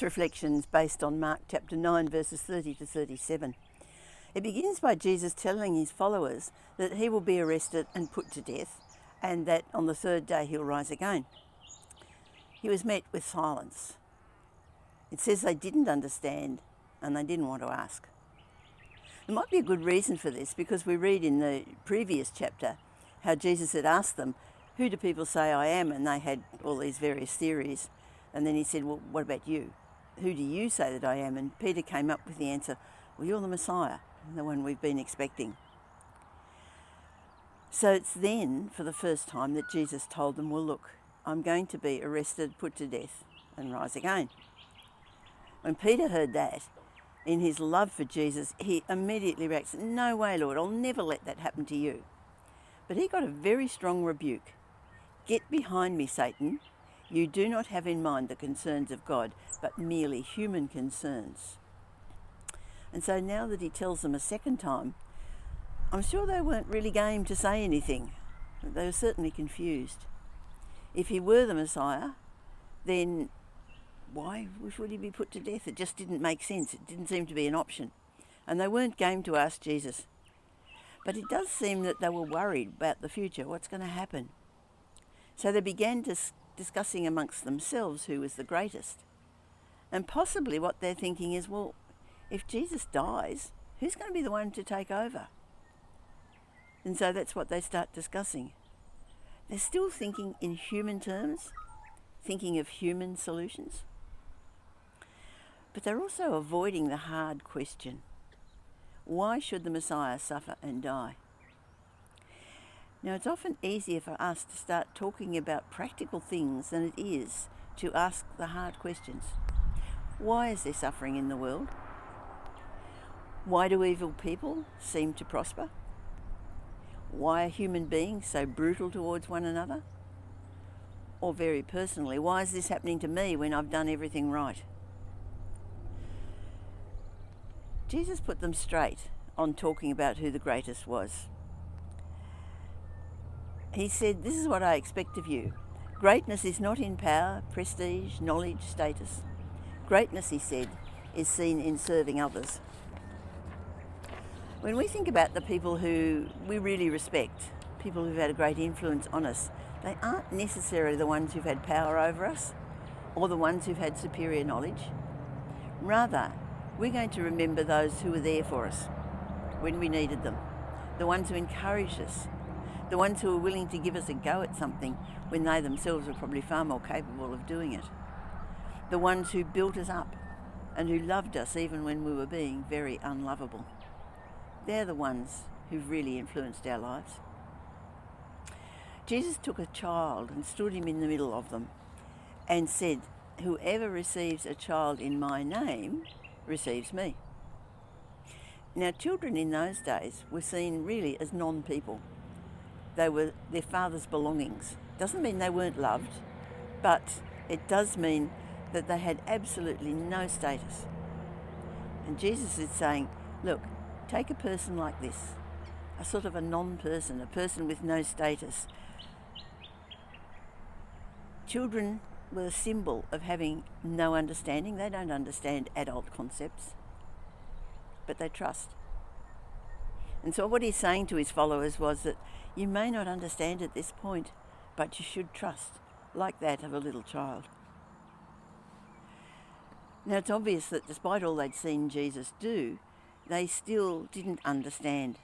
reflection is based on Mark chapter 9, verses 30 to 37. It begins by Jesus telling his followers that he will be arrested and put to death, and that on the third day he'll rise again. He was met with silence. It says they didn't understand and they didn't want to ask. There might be a good reason for this, because we read in the previous chapter how Jesus had asked them, "Who do people say I am?" And they had all these various theories. And then he said, "Well, what about you? Who do you say that I am?" And Peter came up with the answer, "Well, you're the Messiah, the one we've been expecting." So it's then, for the first time, that Jesus told them, "Well, look, I'm going to be arrested, put to death, and rise again." When Peter heard that, in his love for Jesus, he immediately reacts, "No way, Lord, I'll never let that happen to you." But he got a very strong rebuke. "Get behind me, Satan. You do not have in mind the concerns of God, but merely human concerns." And so now that he tells them a second time, I'm sure they weren't really game to say anything. They were certainly confused. If he were the Messiah, then why would he be put to death? It just didn't make sense. It didn't seem to be an option. And they weren't game to ask Jesus. But it does seem that they were worried about the future, what's going to happen. So they began discussing amongst themselves who was the greatest. And possibly what they're thinking is, well, if Jesus dies, who's going to be the one to take over? And so that's what they start discussing. They're still thinking in human terms, thinking of human solutions. But they're also avoiding the hard question. Why should the Messiah suffer and die? Now, it's often easier for us to start talking about practical things than it is to ask the hard questions. Why is there suffering in the world? Why do evil people seem to prosper? Why are human beings so brutal towards one another? Or very personally, why is this happening to me when I've done everything right? Jesus put them straight on talking about who the greatest was. He said, "This is what I expect of you. Greatness is not in power, prestige, knowledge, status. Greatness," he said, "is seen in serving others." When we think about the people who we really respect, people who've had a great influence on us, they aren't necessarily the ones who've had power over us or the ones who've had superior knowledge. Rather, we're going to remember those who were there for us when we needed them, the ones who encouraged us, the ones who were willing to give us a go at something when they themselves were probably far more capable of doing it, the ones who built us up and who loved us even when we were being very unlovable. They're the ones who've really influenced our lives. Jesus took a child and stood him in the middle of them and said, "Whoever receives a child in my name receives me." Now, children in those days were seen really as non-people. They were their father's belongings. Doesn't mean they weren't loved, but it does mean that they had absolutely no status. And Jesus is saying, look, take a person like this, a sort of a non-person, a person with no status. Children were a symbol of having no understanding. They don't understand adult concepts, but they trust. And so what he's saying to his followers was that you may not understand at this point, but you should trust, like that of a little child. Now, it's obvious that despite all they'd seen Jesus do, they still didn't understand.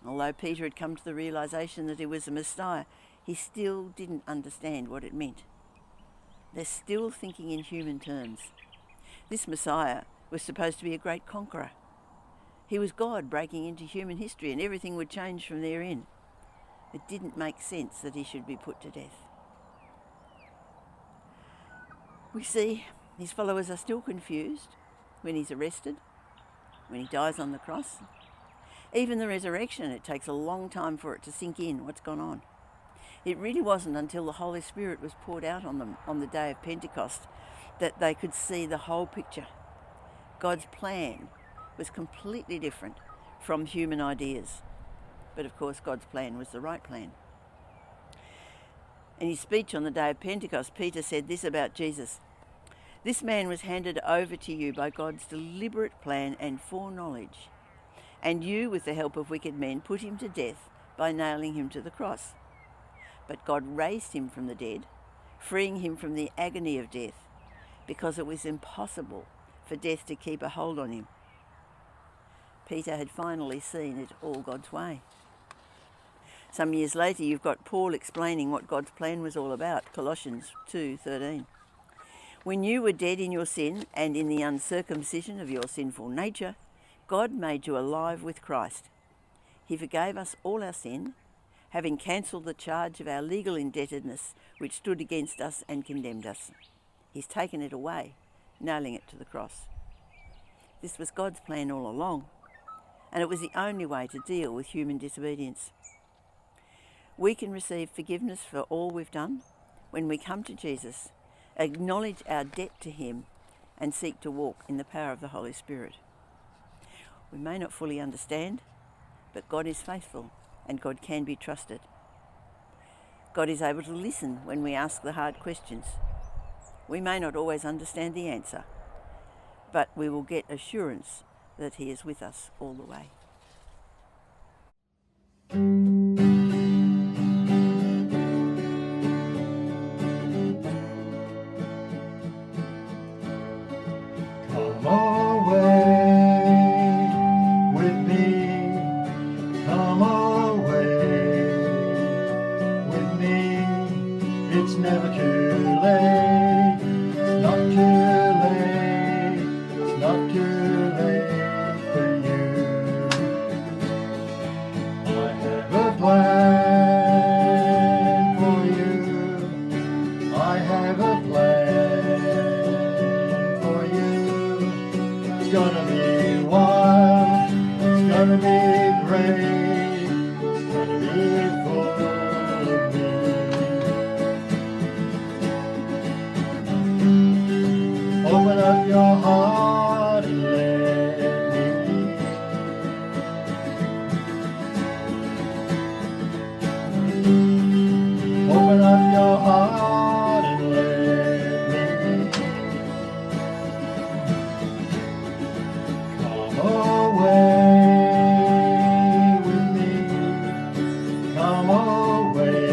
Although Peter had come to the realisation that he was the Messiah, he still didn't understand what it meant. They're still thinking in human terms. This Messiah was supposed to be a great conqueror. He was God breaking into human history, and everything would change from there in. It didn't make sense that he should be put to death. We see his followers are still confused when he's arrested, when he dies on the cross. Even the resurrection, it takes a long time for it to sink in what's gone on. It really wasn't until the Holy Spirit was poured out on them on the day of Pentecost that they could see the whole picture. God's plan was completely different from human ideas. But of course, God's plan was the right plan. In his speech on the day of Pentecost, Peter said this about Jesus: This man was handed over to you by God's deliberate plan and foreknowledge, and you, with the help of wicked men, put him to death by nailing him to the cross. But God raised him from the dead, freeing him from the agony of death, because it was impossible for death to keep a hold on him. Peter had finally seen it all God's way. Some years later, you've got Paul explaining what God's plan was all about, Colossians 2:13. When you were dead in your sin and in the uncircumcision of your sinful nature, God made you alive with Christ. He forgave us all our sin, having cancelled the charge of our legal indebtedness which stood against us and condemned us. He's taken it away, nailing it to the cross. This was God's plan all along, and it was the only way to deal with human disobedience. We can receive forgiveness for all we've done when we come to Jesus, acknowledge our debt to him, and seek to walk in the power of the Holy Spirit. We may not fully understand, but God is faithful and God can be trusted. God is able to listen when we ask the hard questions. We may not always understand the answer, but we will get assurance that he is with us all the way. Come away with me, come away with me. It's never too late, it's not too late, it's not too late for you. I have a plan for you, I have a plan for you. It's gonna be wild, it's gonna be great, it's gonna be full of me. Open up your heart and let me in. Open up your heart and let me in. Come away with me, come away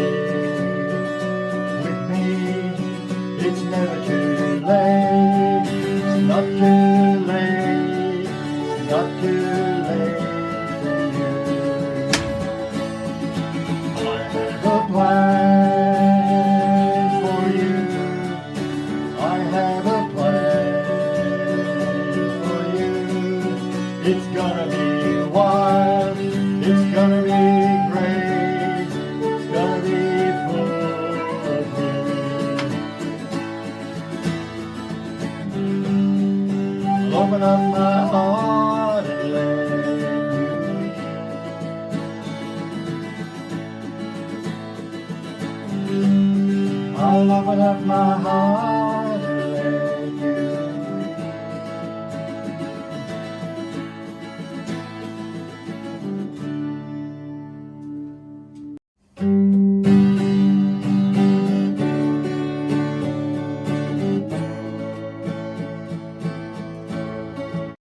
with me. It's never too late, it's not too late, it's not too late for you. I have a plan for you, I have a plan for you. It's gonna be wild, it's gonna be great, it's gonna be full of me. I'll open up my heart and let you in. I'll open up my heart